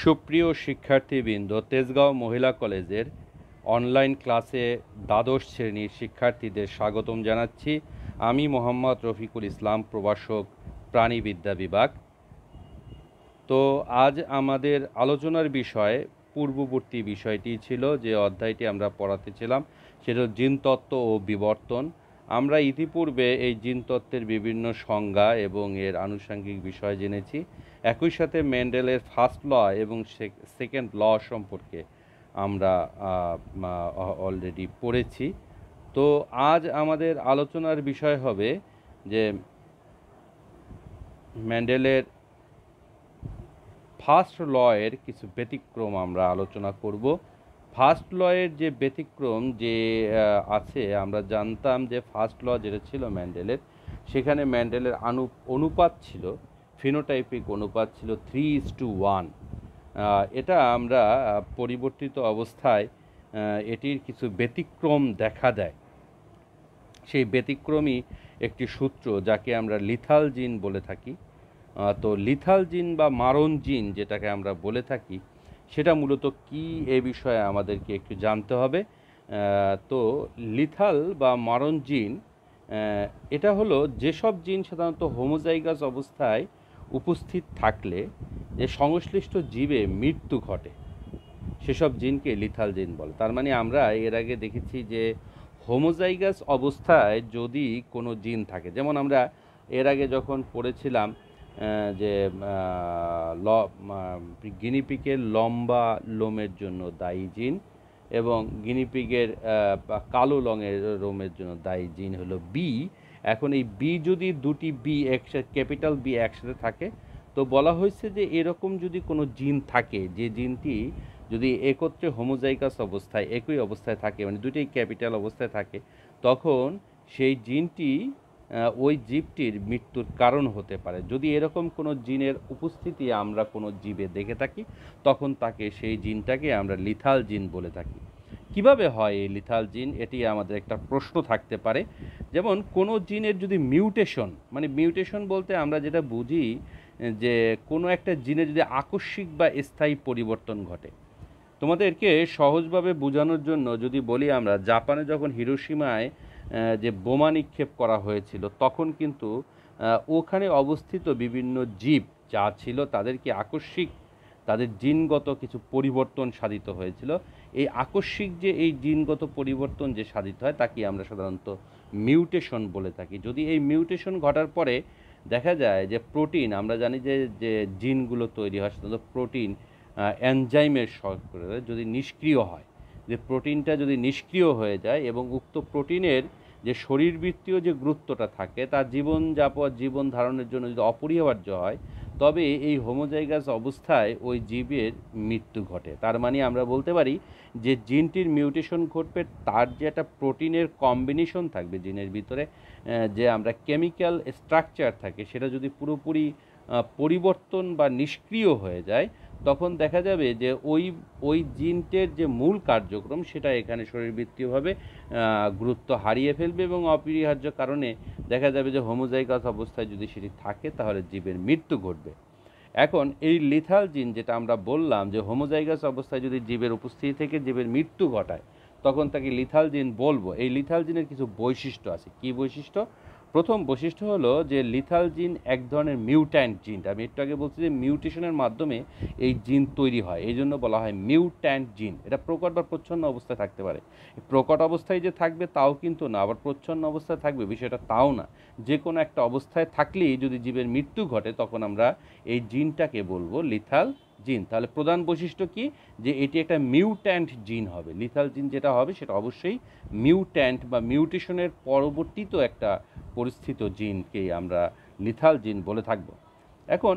সুপ্রিয় শিক্ষার্থীবৃন্দ, তেজগাঁও মহিলা কলেজের অনলাইন ক্লাসে দ্বাদশ শ্রেণীর শিক্ষার্থীদের স্বাগতম জানাচ্ছি। আমি মোহাম্মদ রফিকুল ইসলাম, প্রভাষক, প্রাণীবিদ্যা বিভাগ। তো আজ আমাদের আলোচনার বিষয় পূর্ববর্তী বিষয়টি ছিল, যে অধ্যায়টি আমরা পড়াতেছিলাম সেটা জিনতত্ত্ব ও বিবর্তন। আমরা ইতিপূর্বে এই জিনতত্ত্বের বিভিন্ন সংজ্ঞা এবং এর আনুষঙ্গিক বিষয় জেনেছি। একই সাথে মেন্ডেলের ফার্স্ট ল এবং সেকেন্ড ল সম্পর্কে আমরা অলরেডি পড়েছি। তো আজ আমাদের আলোচনার বিষয় হবে যে মেন্ডেলের ফার্স্ট ল এর কিছু ব্যতিক্রম আমরা আলোচনা করব। ফার্স্ট ল এর যে ব্যতিক্রম যে আছে, আমরা জানতাম যে ফার্স্ট ল যেটা ছিল মেন্ডেলের, সেখানে মেন্ডেলের অনুপাত ছিল, ফিনোটাইপিক অনুপাত ছিল 3:1। এটা আমরা পরিবর্তিত অবস্থায় এটির কিছু ব্যতিক্রম দেখা দেয়। সেই ব্যতিক্রমী একটি সূত্র যাকে আমরা লিথাল জিন বলে থাকি। তো লিথাল জিন বা মারণ জিন যেটাকে আমরা বলে থাকি, সেটা মূলত কি এ বিষয়ে আমাদেরকে একটু জানতে হবে। তো লিথাল বা মারণ জিন এটা হলো যেসব জিন সাধারণত হোমোজাইগাস অবস্থায় উপস্থিত থাকলে যে সংশ্লিষ্ট জীবে মৃত্যু ঘটে, সেসব জিনকে লিথাল জিন বলে। তার মানে আমরা এর আগে দেখেছি যে হোমোজাইগাস অবস্থায় যদি কোনো জিন থাকে, যেমন আমরা এর আগে যখন পড়েছিলাম যে গিনিপিগের লম্বা লোমের জন্য দায়ী জিন এবং গিনিপিগের কালো রঙের লোমের জন্য দায়ী জিন হলো বি। এখন এই বি যদি দুটি বি একসাথে, ক্যাপিটাল বি একসাথে থাকে, তো বলা হয়েছে যে এরকম যদি কোনো জিন থাকে, যে জিনটি যদি একত্রে হোমোজাইগাস অবস্থায় একই অবস্থায় থাকে, মানে দুটোই ক্যাপিটাল অবস্থায় থাকে, তখন সেই জিনটি ওই জীবটির মৃত্যুর কারণ হতে পারে। যদি এরকম কোনো জিনের উপস্থিতি আমরা কোনো জীবে দেখে থাকি, তখন তাকে, সেই জিনটাকে আমরা লিথাল জিন বলে থাকি। কিভাবে হয় এই লিথাল জিন, এটি আমাদের একটা প্রশ্ন থাকতে পারে। যেমন কোনো জিনের যদি মিউটেশন, মানে মিউটেশন বলতে আমরা যেটা বুঝি যে কোনো একটা জিনে যদি আকস্মিক বা স্থায়ী পরিবর্তন ঘটে। তোমাদেরকে সহজভাবে বোঝানোর জন্য যদি বলি, আমরা জাপানে যখন হিরোশিমায় যে বোমা নিক্ষেপ করা হয়েছিল, তখন কিন্তু ওখানে অবস্থিত বিভিন্ন জীব যা ছিল তাদেরকে আকস্মিক, তাদের জিনগত কিছু পরিবর্তন সাধিত হয়েছিল। এই আকস্মিক যে এই জিনগত পরিবর্তন যে সাধিত হয়, তাকে আমরা সাধারণত মিউটেশন বলে থাকি। যদি এই মিউটেশন ঘটার পরে দেখা যায় যে প্রোটিন, আমরা জানি যে যে জিনগুলো তৈরি হয় সাধারণত প্রোটিন এনজাইমের সক্রিয় যদি নিষ্ক্রিয় হয়, যে প্রোটিনটা যদি নিষ্ক্রিয় হয়ে যায় এবং উক্ত প্রোটিনের যে শরীরবৃত্তীয় যে গুরুত্বটা থাকে, তার জীবন ধারণের জন্য যদি অপরিহার্য হয়, তবে এই হোমোজাইগাস অবস্থায় ওই জীবের মৃত্যু ঘটে। তার মানে আমরা বলতে পারি যে জিনটির মিউটেশন ঘটবে, তার যে একটা প্রোটিনের কম্বিনেশন থাকবে জিনের ভিতরে, যে আমরা কেমিক্যাল স্ট্রাকচার থাকে, সেটা যদি পুরোপুরি পরিবর্তন বা নিষ্ক্রিয় হয়ে যায়, তখন দেখা যাবে যে ওই জিনটের যে মূল কার্যক্রম, সেটা এখানে শরীরবৃত্তীয়ভাবে গুরুত্ব হারিয়ে ফেলবে এবং অপরিহার্য কারণে দেখা যাবে যে হোমোজাইগাস অবস্থায় যদি সেটি থাকে, তাহলে জীবের মৃত্যু ঘটবে। এখন এই লিথাল জিন যেটা আমরা বললাম যে হোমোজাইগাস অবস্থায় যদি জীবের উপস্থিতি থেকে জীবের মৃত্যু ঘটায়, তখন তাকে লিথাল জিন বলবো। এই লিথাল জিনের কিছু বৈশিষ্ট্য আছে। কি বৈশিষ্ট্য? প্রথম বৈশিষ্ট্য হলো যে লিথাল জিন এক ধরনের মিউট্যান্ট জিন। আমি একটু আগে বলছি যে মিউটেশনের মাধ্যমে এই জিন তৈরি হয়, এই জন্য বলা হয় মিউট্যান্ট জিন। এটা প্রকট বা প্রচ্ছন্ন অবস্থায় থাকতে পারে। প্রকট অবস্থায় যে থাকবে তাও কিন্তু না, আবার প্রচ্ছন্ন অবস্থায় থাকবে বিষয়টা তাও না। যে কোনো একটা অবস্থায় থাকলেই যদি জীবের মৃত্যু ঘটে, তখন আমরা এই জিনটাকে বলবো লিথাল জিন। তাহলে প্রধান বৈশিষ্ট্য কি? যে এটি একটা মিউট্যান্ট জিন হবে। লিথাল জিন যেটা হবে সেটা অবশ্যই মিউট্যান্ট বা মিউটেশনের পরবর্তীত একটা পরিস্থিত জিনকেই আমরা লিথাল জিন বলে থাকব। এখন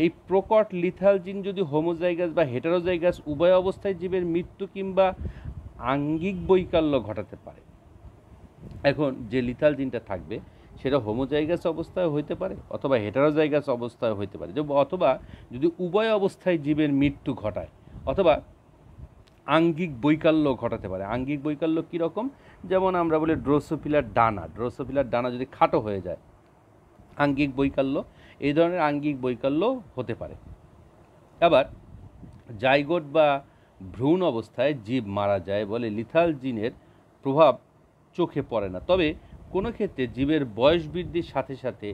এই প্রকট লিথাল জিন যদি হোমোজাইগাস বা হেটারোজাইগাস উভয় অবস্থায় জীবের মৃত্যু কিংবা আঙ্গিক বৈকল্য ঘটাতে পারে। এখন যে লিথাল জিনটা থাকবে সেটা হোমোজাইগাস অবস্থায় হইতে পারে অথবা হেটারোজাইগাস অবস্থায় হইতে পারে, অথবা যদি উভয় অবস্থায় জীবের মৃত্যু ঘটায়, অথবা আঙ্গিক বৈকল্য ঘটাতে পারে। আঙ্গিক বৈকল্য কীরকম? যেমন আমরা বলি ড্রোসোফিলার ডানা যদি খাটো হয়ে যায়, আঙ্গিক বৈকল্য, এই ধরনের আঙ্গিক বৈকল্য হতে পারে। আবার জাইগোট বা ভ্রূণ অবস্থায় জীব মারা যায় বলে লিথাল জিনের প্রভাব চোখে পড়ে না, তবে কোনো ক্ষেত্রে জীবের বয়স বৃদ্ধির সাথে সাথে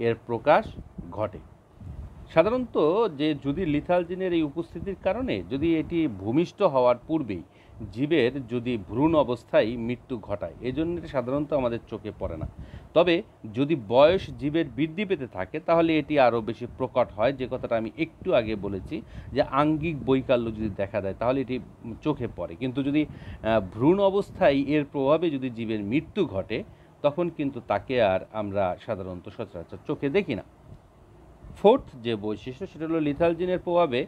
এর প্রকাশ ঘটে। সাধারণত যে যদি লিথাল জিনের এই উপস্থিতির কারণে যদি এটি ভূমিষ্ঠ হওয়ার পূর্বেই জীবের যদি ভ্রূণ অবস্থায় মৃত্যু ঘটায়, এজন্য এটি সাধারণত আমাদের চোখে পড়ে না। তবে যদি বয়স জীবের বৃদ্ধি পেতে থাকে তাহলে এটি আরও বেশি প্রকট হয়, যে কথাটা আমি একটু আগে বলেছি যে আঙ্গিক বৈকল্য যদি দেখা দেয় তাহলে এটি চোখে পড়ে। কিন্তু যদি ভ্রূণ অবস্থায় এর প্রভাবে যদি জীবের মৃত্যু ঘটে তখন কিন্তু তাকে আর আমরা সাধারণত সচরাচর চোখে দেখি না। ফোর্থ যে বৈশিষ্ট্য সেটা হলো লিথাল জিনের প্রভাবে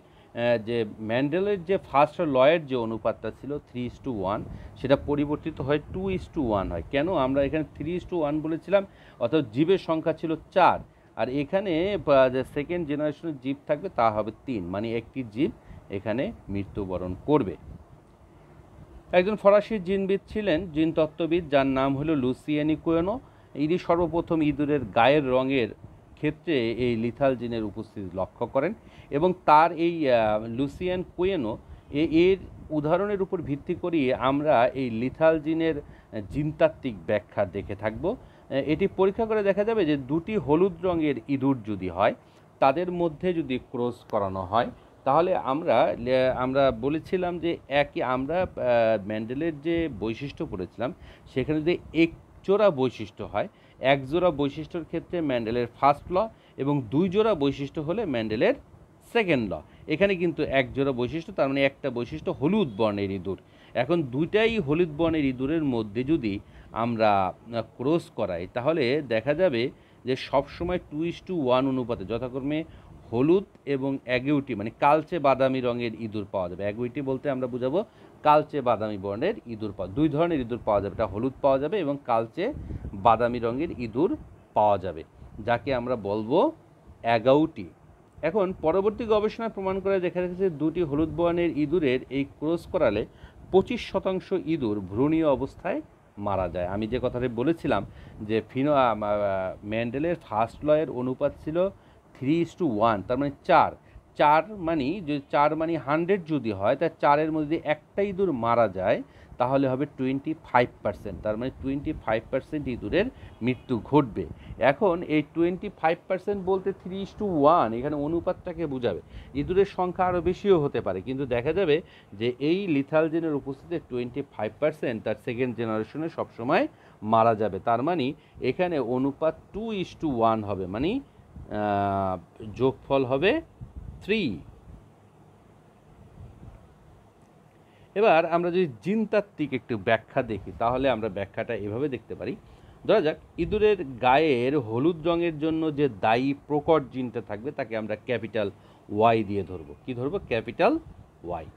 যে ম্যান্ডেলের যে ফার্স্ট লয়ের যে অনুপাতটা ছিল 3:1 সেটা পরিবর্তিত হয় 2:1 হয়। কেন আমরা এখানে 3:1 বলেছিলাম? অর্থাৎ জীবের সংখ্যা ছিল 4, আর এখানে যে সেকেন্ড জেনারেশনের জীব থাকবে তা হবে 3, মানে একটি জীব এখানে মৃত্যুবরণ করবে। একজন ফরাসি জিনবিদ ছিলেন, জিনতত্ত্ববিদ, যার নাম হলো লুসিয়েনি কোয়েনো। ইনি সর্বপ্রথম ইঁদুরের গায়ের রঙের ক্ষেত্রে এই লিথাল জিনের উপস্থিতি লক্ষ্য করেন এবং তার এই লুসিয়ান কোয়েনো এর উদাহরণের উপর ভিত্তি করিয়ে আমরা এই লিথাল জিনের জিনতাত্ত্বিক ব্যাখ্যা দেখে থাকব। এটি পরীক্ষা করে দেখা যাবে যে দুটি হলুদ রঙের ইঁদুর যদি হয় তাদের মধ্যে যদি ক্রস করানো হয় তাহলে আমরা বলেছিলাম যে আমরা ম্যান্ডেলের যে বৈশিষ্ট্য পড়েছিলাম সেখানে যদি এক জোড়া বৈশিষ্ট্য হয়, এক জোড়া বৈশিষ্ট্যের ক্ষেত্রে ম্যান্ডেলের ফার্স্ট ল এবং 2 জোড়া বৈশিষ্ট্য হলে ম্যান্ডেলের সেকেন্ড ল। এখানে কিন্তু এক জোড়া বৈশিষ্ট্য, তার মানে একটা বৈশিষ্ট্য হলুদ বর্ণের ইঁদুর। এখন দুইটাই হলুদ বর্ণের ইঁদুরের মধ্যে যদি আমরা ক্রস করাই তাহলে দেখা যাবে যে সবসময় 2:1 অনুপাতে যথাক্রমে হলুদ এবং অ্যাগুইটি মানে কালচে বাদামি রঙের ইঁদুর পাওয়া যাবে। অ্যাগুইটি বলতে আমরা বুঝাবো কালচে বাদামি বর্ণের ইঁদুর পাওয়া, 2 ধরনের ইঁদুর পাওয়া যাবে, এটা হলুদ পাওয়া যাবে এবং কালচে বাদামি রঙের ইঁদুর পাওয়া যাবে, যাকে আমরা বলবো অ্যাগাউটি। এখন পরবর্তী গবেষণায় প্রমাণ করে দেখা গেছে দুটি হলুদ বর্ণের ইঁদুরের এই ক্রস করালে 25% ইঁদুর ভ্রূণীয় অবস্থায় মারা যায়। আমি যে কথাটি বলেছিলাম যে ম্যান্ডেলের ফার্স্ট লয়ের অনুপাত ছিল 3:1, তার মানে 4 মানে যদি 4 মানে 100 যদি হয় তা 4-এর মধ্যে একটা ইঁদুর মারা যায় তাহলে হবে 25%, তার মানে 25% ইঁদুরের মৃত্যু ঘটবে। এখন এই 25% বলতে 3:1 এখানে অনুপাতটাকে বোঝাবে, ইঁদুরের সংখ্যা আরও বেশিও হতে পারে, কিন্তু দেখা যাবে যে এই লিথাল জিনের উপস্থিতিতে 25% তার সেকেন্ড জেনারেশনে সবসময় মারা যাবে। তার মানে এখানে অনুপাত 2:1 হবে, মানে যোগফল হবে 3। এবার আমরা যদি জিনতাত্ত্বিক একটু ব্যাখ্যা দেখি তাহলে আমরা ব্যাখ্যাটা এভাবে দেখতে পারি। ধরা যাক ইঁদুরের গায়ের হলুদ রঙের জন্য যে দায়ী প্রকট জিনটা থাকবে তাকে আমরা ক্যাপিটাল ওয়াই দিয়ে ধরবো। কি ধরবো? Capital Y.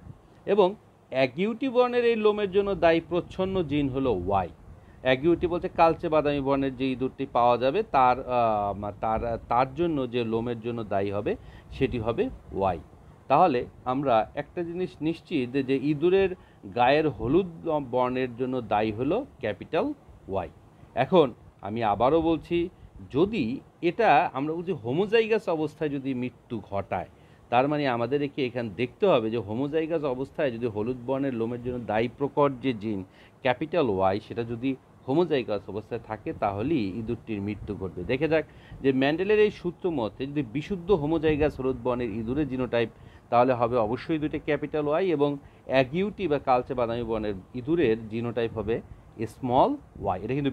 এবং অ্যাকিউটি বর্ণের এই লোমের জন্য দায়ী প্রচ্ছন্ন জিন হলো ওয়াই। অ্যাকিউটি বলতে কালচে বাদামি বর্ণের যে ইঁদুরটি পাওয়া যাবে তার জন্য যে লোমের জন্য দায়ী হবে সেটি হবে ওয়াই। তাহলে আমরা একটা জিনিস নিশ্চিত যে ইঁদুরের গায়ের হলুদ বর্ণের জন্য দায়ী হলো ক্যাপিটাল ওয়াই। এখন আমি আবারও বলছি, যদি এটা আমরা বলছি হোমোজাইগাস অবস্থায় যদি মৃত্যু ঘটায় তার মানে আমাদের এখানে দেখতে হবে যে হোমোজাইগাস অবস্থায় যদি হলুদ বর্ণের লোমের জন্য দায়ী প্রকট যে জিন ক্যাপিটাল ওয়াই সেটা যদি হোমোজাইগাস অবস্থায় থাকে তাহলেই ইঁদুরটির মৃত্যু ঘটবে। দেখে যাক যে ম্যান্ডেলের এই সূত্র মতে যদি বিশুদ্ধ হোমোজাইগাস হলুদ বর্ণের ইঁদুরের জিনোটাইপ তাহলে হবে অবশ্যই দুইটা ক্যাপিটাল ওয়াই, এবং অ্যাকিউটি বা কালচে বাদামি বর্ণের ইঁদুরের জিনোটাইপ হবে স্মল ওয়াই। এটা কিন্তু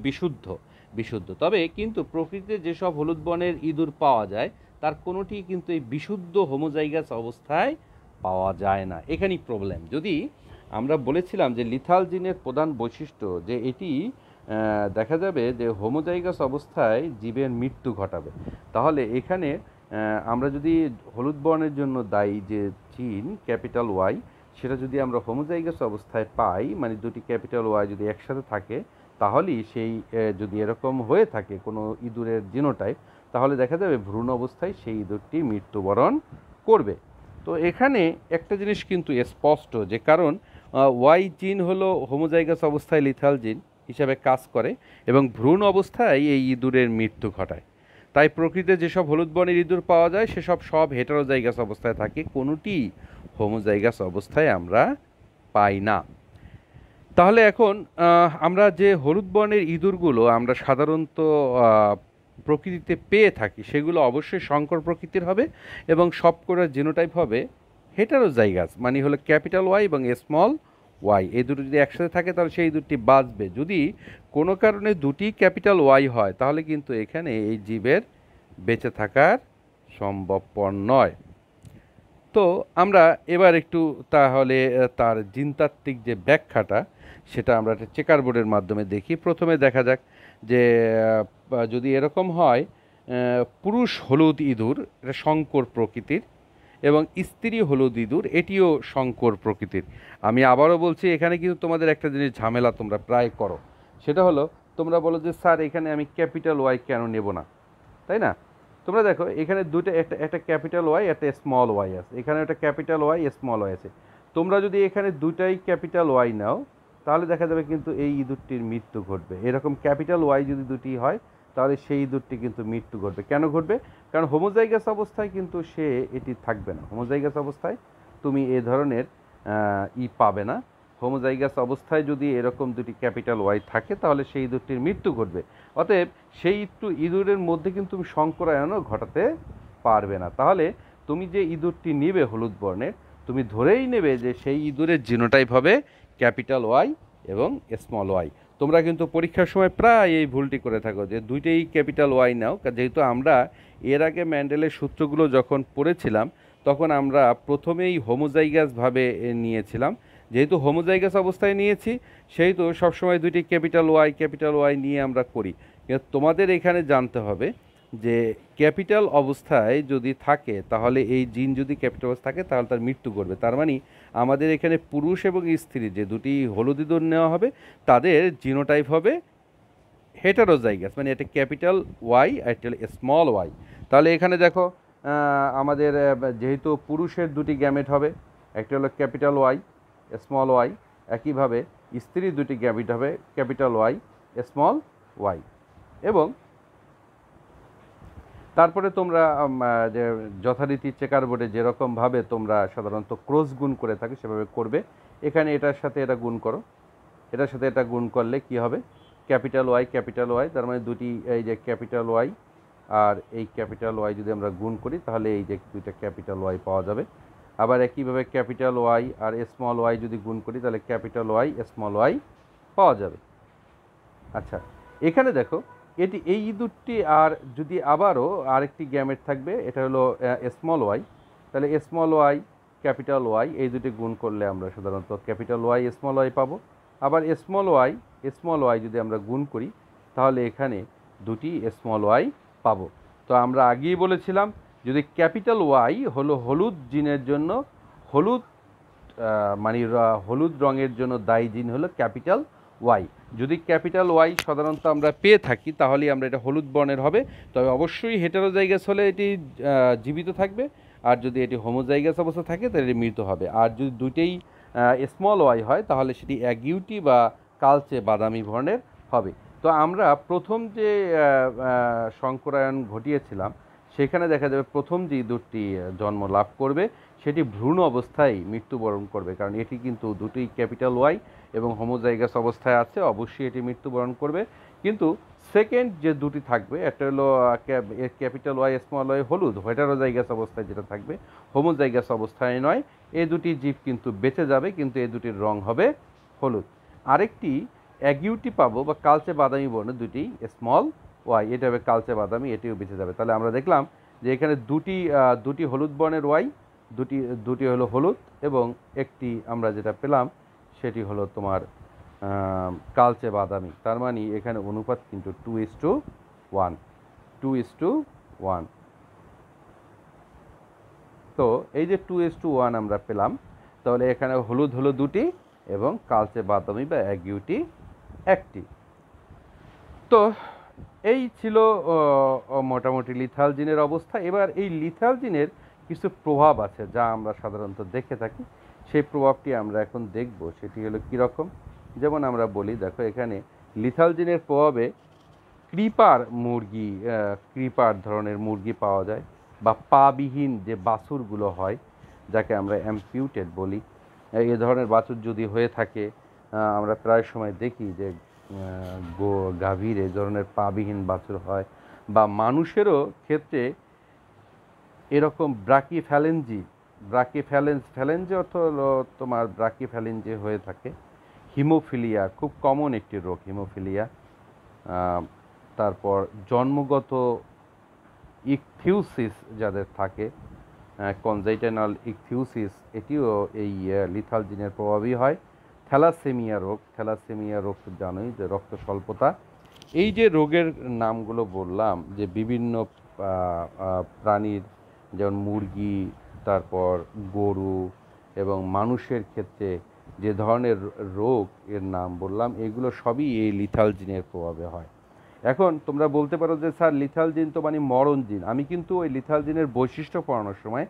বিশুদ্ধ। তবে কিন্তু প্রকৃতিতে যেসব হলুদ বর্ণের ইঁদুর পাওয়া যায় তার কোনোটি কিন্তু এই বিশুদ্ধ হোমোজাইগাস অবস্থায় পাওয়া যায় না, এখানেই প্রবলেম। যদি আমরা বলেছিলাম যে লিথাল জিনের প্রধান বৈশিষ্ট্য যে এটি দেখা যাবে যে হোমোজাইগাস অবস্থায় জীবের মৃত্যু ঘটাবে, তাহলে এখানে আমরা যদি হলুদ বর্ণের জন্য দায়ী যে জিন ক্যাপিটাল ওয়াই সেটা যদি আমরা হোমোজাইগাস অবস্থায় পাই, মানে দুটি ক্যাপিটাল ওয়াই যদি একসাথে থাকে তাহলেই সেই যদি এরকম হয়ে থাকে কোনো ইঁদুরের জিনোটাইপ তাহলে দেখা যাবে ভ্রূণ অবস্থায় সেই ইঁদুরটি মৃত্যুবরণ করবে। তো এখানে একটা জিনিস কিন্তু স্পষ্ট যে কারণ ওয়াই জিন হলো হোমোজাইগাস অবস্থায় লিথাল জিন হিসাবে কাজ করে এবং ভ্রূণ অবস্থায় এই ইঁদুরের মৃত্যু ঘটায়। তাই প্রকৃতিতে যেসব হলুদ বর্ণের ইঁদুর পাওয়া যায় সেসব হেটারোজাইগাস অবস্থায় থাকে, কোনোটি হোমোজাইগাস অবস্থায় আমরা পাই না। তাহলে এখন আমরা যে হলুদ বর্ণের ইঁদুরগুলো আমরা সাধারণত প্রকৃতিতে পেয়ে থাকি সেগুলো অবশ্যই সংকর প্রকৃতির হবে এবং সবকটা জিনোটাইপ হবে হেটারোজাইগাস, মানে হলো ক্যাপিটাল ওয়াই এবং স্মল ওয়াই। এই দুটো যদি একসাথে থাকে তাহলে সেই দুটি বাঁচবে। যদি কোনো কারণে দুটি ক্যাপিটাল ওয়াই হয় তাহলে কিন্তু এখানে এই জীবের বেঁচে থাকার সম্ভবপর নয়। তো আমরা এবার একটু তাহলে তার জিনতাত্ত্বিক যে ব্যাখ্যাটা সেটা আমরা একটা চেকার বোর্ডের মাধ্যমে দেখি। প্রথমে দেখা যাক যে যদি এরকম হয় পুরুষ হলুদ ইঁদুর এটা সংকর প্রকৃতির এবং স্ত্রী হলুদ ইঁদুর এটিও সংকর প্রকৃতির। আমি আবারও বলছি, এখানে কিন্তু তোমাদের একটা জিনিস ঝামেলা তোমরা প্রায় করো, সেটা হলো তোমরা বলো যে স্যার এখানে আমি ক্যাপিটাল ওয়াই কেন নেব না, তাই না? তোমরা দেখো এখানে দুটো, একটা ক্যাপিটাল ওয়াই একটা স্মল ওয়াই আছে, এখানে একটা ক্যাপিটাল ওয়াই স্মল ওয়াই আছে। তোমরা যদি এখানে দুটাই ক্যাপিটাল ওয়াই নাও তাহলে দেখা যাবে কিন্তু এই ইঁদুরটির মৃত্যু ঘটবে। এরকম ক্যাপিটাল ওয়াই যদি দুটি হয় তাহলে সেই ইঁদুরটি কিন্তু মৃত্যু ঘটবে। কেন ঘটবে? কারণ হোমোজাইগাস অবস্থায় কিন্তু সে এটি থাকবে না। হোমোজাইগাস অবস্থায় তুমি এ ধরনের পাবে না। হোমোজাইগাস অবস্থায় যদি এরকম দুটি ক্যাপিটাল ওয়াই থাকে তাহলে সেই ইঁদুরটির মৃত্যু ঘটবে। অতএব সেই ইঁদুরের মধ্যে কিন্তু তুমি সংকরায়নও ঘটাতে পারবে না। তাহলে তুমি যে ইঁদুরটি নেবে হলুদ বর্ণের, তুমি ধরেই নেবে যে সেই ইঁদুরের জিনোটাইপ হবে ক্যাপিটাল ওয়াই এবং স্মল ওয়াই। তোমরা কিন্তু পরীক্ষার সময় প্রায় এই ভুলটি করে থাকো যে দুইটাই ক্যাপিটাল ওয়াই নাও। যেহেতু আমরা এর আগে ম্যান্ডেলের সূত্রগুলো যখন পড়েছিলাম তখন আমরা প্রথমেই হোমোজাইগাসভাবে নিয়েছিলাম। যেহেতু হোমোজাইগাস অবস্থায় নিয়েছি সেহেতু সবসময় দুইটি ক্যাপিটাল ওয়াই নিয়ে আমরা করি। কিন্তু তোমাদের এখানে জানতে হবে যে ক্যাপিটাল অবস্থায় যদি থাকে তাহলে এই জিন যদি ক্যাপিটাল অবস্থা থাকে তাহলে তার মৃত্যু ঘটবে। তার মানে আমাদের এখানে পুরুষ এবং স্ত্রী যে দুটি হলুদ ইঁদুর নেওয়া হবে তাদের জিনোটাইপ হবে হেটারোজাইগাস, মানে এটা ক্যাপিটাল ওয়াই আর এটা স্মল ওয়াই। তাহলে এখানে দেখো আমাদের যেহেতু পুরুষের দুটি গ্যামেট হবে, একটা হলো ক্যাপিটাল ওয়াই স্মল ওয়াই, একইভাবে স্ত্রীর দুটি গ্যামেট হবে ক্যাপিটাল ওয়াই স্মল ওয়াই। এবং তারপরে তোমরা যে যথারীতি চেকার বোর্ডে যেরকমভাবে তোমরা সাধারণত ক্রস গুণ করে থাকো সেভাবে করবে। এখানে এটার সাথে এটা গুণ করো, এটার সাথে এটা গুণ করলে কি হবে? ক্যাপিটাল ওয়াই, তার মানে দুটি এই যে ক্যাপিটাল ওয়াই আর এই ক্যাপিটাল ওয়াই যদি আমরা গুণ করি তাহলে এই যে দুইটা ক্যাপিটাল ওয়াই পাওয়া যাবে। আবার একইভাবে ক্যাপিটাল ওয়াই আর স্মল ওয়াই যদি গুণ করি তাহলে ক্যাপিটাল ওয়াই স্মল ওয়াই পাওয়া যাবে। আচ্ছা, এখানে দেখো এই ইঁদুরটি আর যদি আবারও আরেকটি গ্যামেট থাকবে, এটা হলো স্মল ওয়াই, তাহলে স্মল ওয়াই ক্যাপিটাল ওয়াই এই দুটি গুণ করলে আমরা সাধারণত ক্যাপিটাল ওয়াই স্মল ওয়াই পাবো। আবার স্মল ওয়াই যদি আমরা গুণ করি তাহলে এখানে দুটি স্মল ওয়াই পাবো। তো আমরা আগেই বলেছিলাম যদি ক্যাপিটাল ওয়াই হলো হলুদ জিনের জন্য, হলুদ মানে হলুদ রঙের জন্য দায়ী জিন হলো ক্যাপিটাল ওয়াই। যদি ক্যাপিটাল ওয়াই সাধারণত আমরা পেয়ে থাকি তাহলেই আমরা এটা হলুদ বর্ণের হবে। তবে অবশ্যই হেটারোজাইগাস হলে এটি জীবিত থাকবে, আর যদি এটি হোমোজাইগাস অবস্থা থাকে তাহলে এটি মৃত হবে। আর যদি দুইটাই স্মল ওয়াই হয় তাহলে সেটি অ্যাগিউটি বা কালচে বাদামি বর্ণের হবে। তো আমরা প্রথম যে সংকরায়ন ঘটিয়েছিলাম সেখানে দেখা যাবে প্রথম যে ইঁদুরটি জন্ম লাভ করবে সেটি ভ্রূণ অবস্থায় মৃত্যুবরণ করবে, কারণ এটি কিন্তু দুটোই ক্যাপিটাল ওয়াই এবং হোমোজাইগাস অবস্থায় আছে, অবশ্যই এটি মৃত্যুবরণ করবে। কিন্তু সেকেন্ড যে দুটি থাকবে একটা হলো ক্যাপিটাল ওয়াই স্মল ওয়াই হলুদ হেটারোজাইগাস অবস্থায় যেটা থাকবে, হোমোজাইগাস অবস্থায় নয়, এই দুটি জীব কিন্তু বেঁচে যাবে, কিন্তু এই দুটির রং হবে হলুদ। আরেকটি অ্যাগিউটি পাবো বা কালচে বাদামি বর্ণের দুটি স্মল ওয়াই, এটা হবে কালচে বাদামি, এটিও বেঁচে যাবে। তাহলে আমরা দেখলাম যে এখানে দুটি হলুদ বর্ণের ওয়াই, দুটি হলো হলুদ এবং একটি আমরা যেটা পেলাম সেটি হলো তোমার কালচে বাদামি। তার মানে এখানে অনুপাত কিন্তু 2:1। তো এই যে 2:1 আমরা পেলাম, তাহলে এখানে হলুদ হলো দুটি এবং কালচে বাদামি বা অ্যাগিউটি একটি। তো এই ছিল মোটামুটি লিথাল জিনের অবস্থা। এবার এই লিথাল জিনের কিছু প্রভাব আছে যা আমরা সাধারণত দেখে থাকি, সেই প্রভাবটি আমরা এখন দেখব। সেটি হলো কীরকম, যেমন আমরা বলি দেখো এখানে লিথাল জিনের প্রভাবে ক্রিপার ধরনের মুরগি পাওয়া যায়, বা পাবিহীন যে বাছুরগুলো হয় যাকে আমরা অ্যাম্পিউটেড বলি। এ ধরনের বাছুর যদি হয়ে থাকে, আমরা প্রায় সময় দেখি যে গাভীর এই ধরনের পাবিহীন বাছুর হয়, বা মানুষেরও ক্ষেত্রে এরকম ফ্যালেঞ্জি অর্থ হলো তোমার ব্রাকিফ্যালেঞ্জি হয়ে থাকে। হিমোফিলিয়া খুব কমন একটি রোগ, হিমোফিলিয়া। তারপর জন্মগত ইকথিউসিস যাদের থাকে, কনজাইটানাল ইকথিউসিস, এটিও এই লিথাল জিনের প্রভাবই হয়। থ্যালাসেমিয়া রোগ তো জানোই, যে রক্ত স্বল্পতা। এই যে রোগের নামগুলো বললাম, যে বিভিন্ন প্রাণীর, যেমন মুরগি, তারপর গরু এবং মানুষের ক্ষেত্রে যে ধরনের রোগ এর নাম বললাম, এগুলো সবই এই লিথাল জিনের প্রভাবে হয়। এখন তোমরা বলতে পারো যে স্যার লিথাল জিন তো মানে মরণ জিন। আমি কিন্তু ওই লিথাল জিনের বৈশিষ্ট্য পড়ানোর সময়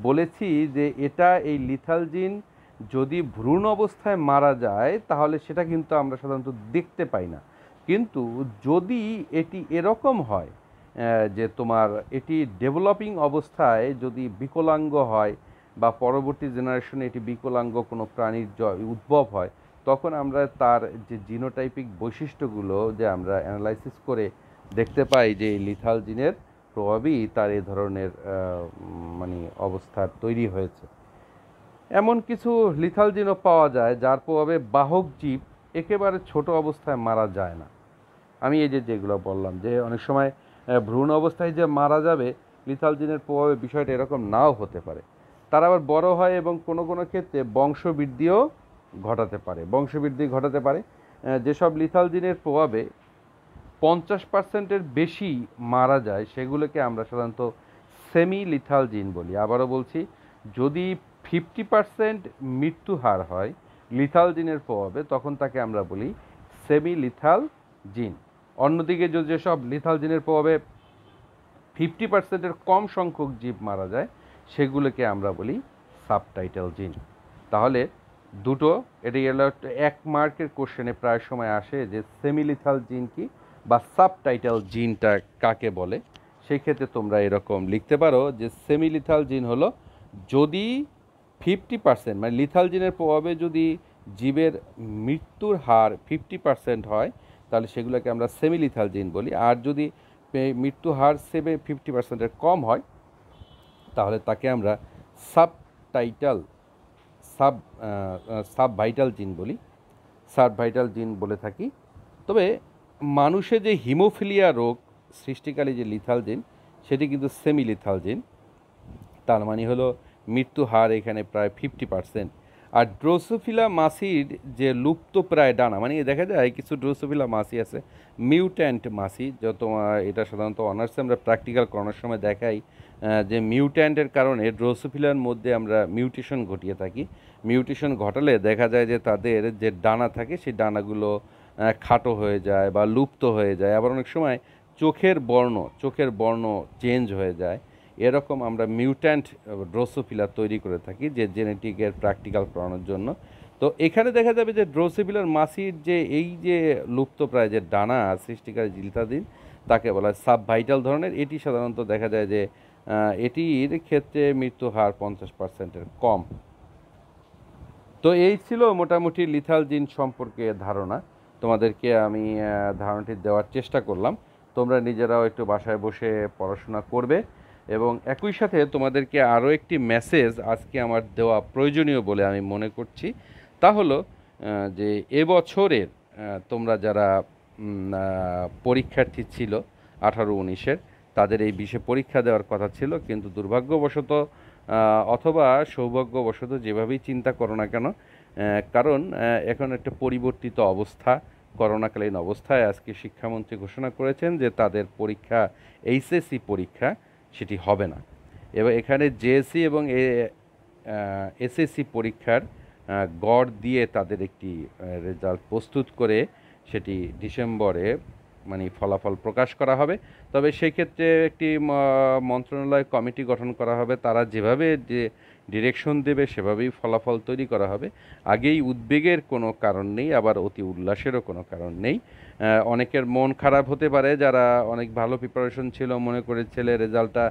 বলেছি যে এই লিথাল জিন যদি ভ্রূণ অবস্থায় মারা যায় তাহলে সেটা কিন্তু আমরা সাধারণত দেখতে পাই না। কিন্তু যদি এটি এরকম হয় যে তোমার এটি ডেভেলপিং অবস্থায় যদি বিকলাঙ্গ হয়, বা পরবর্তী জেনারেশনে এটি বিকলাঙ্গ কোনো প্রাণীর উদ্ভব হয়, তখন আমরা তার যে জিনোটাইপিক বৈশিষ্ট্যগুলো যে আমরা অ্যানালাইসিস করে দেখতে পাই যে এই লিথাল জিনের প্রভাবই তার এ ধরনের মানে অবস্থার তৈরি হয়েছে। এমন কিছু লিথাল জিনও পাওয়া যায় যার প্রভাবে বাহক জীব একেবারে ছোট অবস্থায় মারা যায় না। আমি এই যেগুলো বললাম, যে অনেক সময় ভ্রূণ অবস্থায় যে মারা যাবে লিথাল জিনের প্রভাবে, বিষয়টা এরকম নাও হতে পারে। তারা আবার বড় হয় এবং কোনো কোনো ক্ষেত্রে বংশবৃদ্ধিও ঘটাতে পারে। যেসব লিথাল জিনের প্রভাবে 50%-এর বেশি মারা যায় সেগুলোকে আমরা সাধারণত সেমি লিথাল জিন বলি। আবারও বলছি, যদি 50% মৃত্যু হার হয় লিথাল জিনের প্রভাবে, তখন তাকে আমরা বলি সেমি লিথাল জিন। অন্যদিকে যেসব লিথাল জিনের প্রভাবে 50%-এর কম সংখ্যক জীব মারা যায় সেগুলোকে আমরা বলি সাবটাইটাল জিন। তাহলে দুটো, এটি হলো 1 মার্কের কোশ্চেনে প্রায় সময় আসে যে সেমিলিথাল জিন কি বা সাবটাইটাল জিনটা কাকে বলে। সেই ক্ষেত্রে তোমরা এরকম লিখতে পারো যে সেমিলিথাল জিন হলো যদি 50%, মানে লিথাল জিনের প্রভাবে যদি জীবের মৃত্যুর হার 50% হয় তাহলে সেগুলোকে আমরা সেমিলিথাল জিন বলি। আর যদি মৃত্যু হার 50%-এর কম হয় তাহলে তাকে আমরা সাবভাইটাল জিন বলে থাকি। তবে মানুষে যে হিমোফিলিয়া রোগ সৃষ্টিকারী যে লিথাল জিন, সেটি কিন্তু সেমি লিথাল জিন। তার মানে হলো মৃত্যু হার এখানে প্রায় 50%। আর ড্রোসোফিলা মাছির যে লুপ্তপ্রায় ডানা, মানে দেখা যায় কিছু ড্রোসোফিলা মাছি আছে মিউট্যান্ট মাছি, যত এটা সাধারণত অনার্সে আমরা প্র্যাকটিক্যাল করানোর সময় দেখাই যে মিউট্যান্টের কারণে ড্রোসোফিলার মধ্যে আমরা মিউটেশন ঘটিয়ে থাকি। মিউটেশন ঘটালে দেখা যায় যে তাদের যে ডানা থাকে সেই ডানাগুলো খাটো হয়ে যায় বা লুপ্ত হয়ে যায়। আবার অনেক সময় চোখের বর্ণ চেঞ্জ হয়ে যায়। এরকম আমরা মিউট্যান্ট ড্রোসোফিলা তৈরি করে থাকি যে জেনেটিকের প্র্যাকটিক্যাল করানোর জন্য। তো এখানে দেখা যাবে যে ড্রোসোফিলার মাছির যে এই যে লুপ্তপ্রায় যে ডানা সৃষ্টিকারী জিলিথাদিন, তাকে বলা হয় সাবভাইটাল ধরনের। এটি সাধারণত দেখা যায় যে এটির ক্ষেত্রে মৃত্যু হার 50%-এর কম। তো এই ছিল মোটামুটি লিথাল জিন সম্পর্কে ধারণা। তোমাদেরকে আমি ধারণাটি দেওয়ার চেষ্টা করলাম। তোমরা নিজেরাও একটু বাসায় বসে পড়াশোনা করবে, এবং একই সাথে তোমাদেরকে আরও একটি মেসেজ আজকে আমার দেওয়া প্রয়োজনীয় বলে আমি মনে করছি। তা হলো যে এবছরের তোমরা যারা পরীক্ষার্থী ছিল 18-19-এর, তাদের এই বিষয়ে পরীক্ষা দেওয়ার কথা ছিল, কিন্তু দুর্ভাগ্যবশত অথবা সৌভাগ্যবশত, যেভাবেই চিন্তা করো না কেন, কারণ এখন একটা পরিবর্তিত অবস্থা, করোনাকালীন অবস্থায় আজকে শিক্ষামন্ত্রী ঘোষণা করেছেন যে তাদের পরীক্ষা, এইচএসসি পরীক্ষা, সেটি হবে না। এবং এখানে জেএসসি এবং এসএসসি পরীক্ষার গড় দিয়ে তাদের একটি রেজাল্ট প্রস্তুত করে সেটি ডিসেম্বরে মানে ফলাফল প্রকাশ করা হবে। তবে সেই ক্ষেত্রে একটি মন্ত্রণালয় কমিটি গঠন করা হবে, তারা যেভাবে যে ডিরেকশন দেবে সেভাবেই ফলাফল তৈরি করা হবে। আগেই উদ্বেগের কোনো কারণ নেই, আবার অতি উল্লাসেরও কোনো কারণ নেই। অনেকের মন খারাপ হতে পারে, যারা অনেক ভালো প্রিপারেশন ছিল, মনে করে ছেলে রেজাল্টটা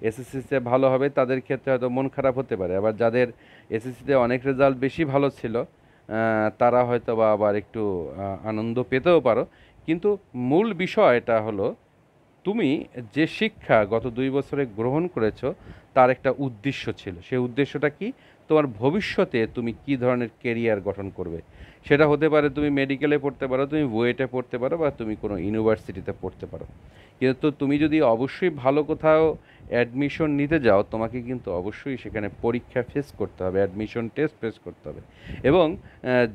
এসএসসিতে ভালো হবে, তাদের ক্ষেত্রে হয়তো মন খারাপ হতে পারে। আবার যাদের এসএসসিতে অনেক রেজাল্ট বেশি ভালো ছিল, তারা হয়তো বা আবার একটু আনন্দ পেতেও পারো। কিন্তু মূল বিষয়টা হলো, তুমি যে শিক্ষা গত 2 বছরে গ্রহণ করেছো তার একটা উদ্দেশ্য ছিল। সেই উদ্দেশ্যটা কি? তোমার ভবিষ্যতে তুমি কি ধরনের কেরিয়ার গঠন করবে। সেটা হতে পারে তুমি মেডিকেলে পড়তে পারো, তুমি বুয়েটে পড়তে পারো, বা তুমি কোনো ইউনিভার্সিটিতে পড়তে পারো। কিন্তু তুমি যদি অবশ্যই ভালো কোথাও অ্যাডমিশন নিতে যাও, তোমাকে কিন্তু অবশ্যই সেখানে পরীক্ষা ফেস করতে হবে, অ্যাডমিশন টেস্ট ফেস করতে হবে। এবং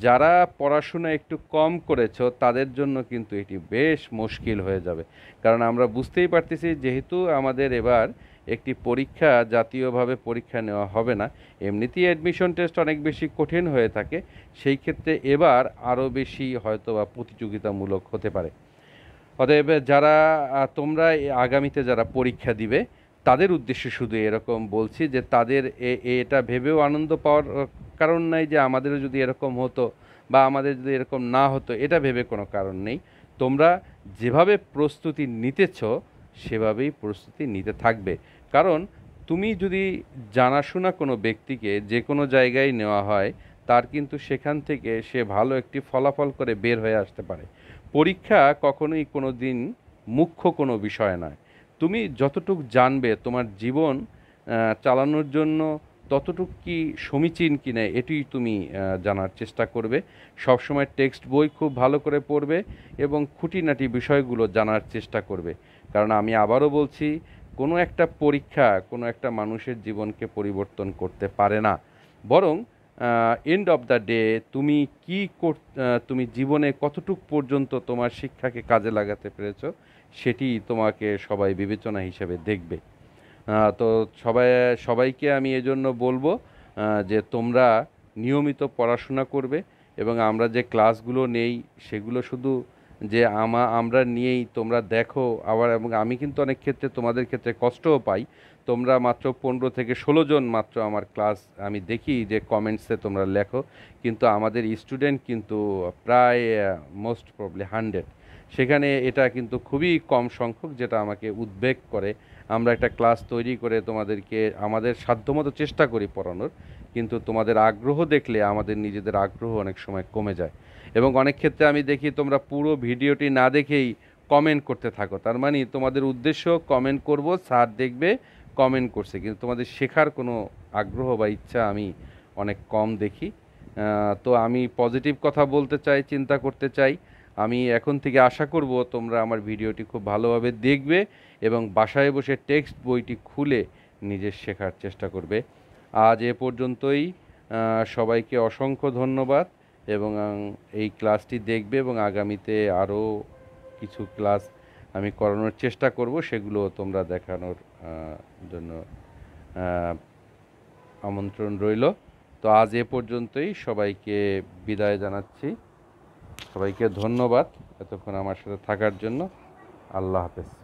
যারা পড়াশোনা একটু কম করেছো তাদের জন্য কিন্তু এটি বেশ মুশকিল হয়ে যাবে। কারণ আমরা বুঝতেই পারতেছি, যেহেতু আমাদের এবার একটি পরীক্ষা, জাতীয়ভাবে পরীক্ষা নেওয়া হবে না, এমনিতেই অ্যাডমিশন টেস্ট অনেক বেশি কঠিন হয়ে থাকে, সেই ক্ষেত্রে এবার আরও বেশি হয়তো বা প্রতিযোগিতামূলক হতে পারে। অতএব যারা তোমরা আগামীতে যারা পরীক্ষা দিবে, তাদের উদ্দেশ্যে শুধু এরকম বলছি যে তাদের এটা ভেবেও আনন্দ পাওয়ার কারণ নাই যে আমাদেরও যদি এরকম হতো বা আমাদের যদি এরকম না হতো, এটা ভেবে কোনো কারণ নেই। তোমরা যেভাবে প্রস্তুতি নিতেছ সেভাবেই প্রস্তুতি নিতে থাকবে। কারণ তুমি যদি জানাশোনা কোনো ব্যক্তিকে যে কোনো জায়গায় নেওয়া হয়, তার কিন্তু সেখান থেকে সে ভালো একটি ফলাফল করে বের হয়ে আসতে পারে। পরীক্ষা কখনোই কোনো দিন মুখ্য কোনো বিষয় নয়। তুমি যতটুক জানবে তোমার জীবন চালানোর জন্য ততটুক কি সমীচীন কি না, এটি তুমি জানার চেষ্টা করবে। সবসময় টেক্সট বই খুব ভালো করে পড়বে এবং খুঁটিনাটি বিষয়গুলো জানার চেষ্টা করবে। কারণ আমি আবারও বলছি, কোনো একটা পরীক্ষা কোনো একটা মানুষের জীবনকে পরিবর্তন করতে পারে না। বরং এন্ড অফ দ্য ডে তুমি তুমি জীবনে কতটুক পর্যন্ত তোমার শিক্ষাকে কাজে লাগাতে পেরেছো, সেটি তোমাকে সবাই বিবেচনা হিসেবে দেখবে। তো সবাইকে আমি এজন্য বলবো যে তোমরা নিয়মিত পড়াশোনা করবে, এবং আমরা যে ক্লাসগুলো নেই সেগুলো শুধু যে আমরা নিয়েই তোমরা দেখো আবার। এবং আমি কিন্তু অনেক ক্ষেত্রে তোমাদের ক্ষেত্রে কষ্টও পাই। তোমরা মাত্র 15 থেকে 16 জন মাত্র আমার ক্লাস আমি দেখি যে কমেন্টসে তোমরা লেখো, কিন্তু আমাদের স্টুডেন্ট কিন্তু প্রায় মোস্ট প্রবলি 100। সেখানে এটা কিন্তু খুবই কম সংখ্যক, যেটা আমাকে উদ্বেগ করে। আমরা একটা ক্লাস তৈরি করে তোমাদেরকে আমাদের সাধ্যমতো চেষ্টা করি পড়ানোর, কিন্তু তোমাদের আগ্রহ দেখলে আমাদের নিজেদের আগ্রহ অনেক সময় কমে যায়। এবং অনেক ক্ষেত্রে আমি দেখি তোমরা পুরো ভিডিওটি না দেখেই কমেন্ট করতে থাকো। তার মানে তোমাদের উদ্দেশ্য কমেন্ট করব, স্যার দেখবে কমেন্ট করছে, কিন্তু তোমাদের শেখার কোনো আগ্রহ বা ইচ্ছা আমি অনেক কম দেখি। তো আমি পজিটিভ কথা বলতে চাই, চিন্তা করতে চাই। আমি এখন থেকে আশা করব তোমরা আমার ভিডিওটি খুব ভালোভাবে দেখবে এবং বাসায় বসে টেক্সট বইটি খুলে নিজের শেখার চেষ্টা করবে। আজ এ পর্যন্তই। সবাইকে অসংখ্য ধন্যবাদ। এবং এই ক্লাসটি দেখবে, এবং আগামীতে আরও কিছু ক্লাস আমি করানোর চেষ্টা করব, সেগুলো তোমরা দেখানোর জন্য আমন্ত্রণ রইল। তো আজ এ পর্যন্তই, সবাইকে বিদায় জানাচ্ছি। সবাইকে ধন্যবাদ এতক্ষণ আমার সাথে থাকার জন্য। আল্লাহ হাফেজ।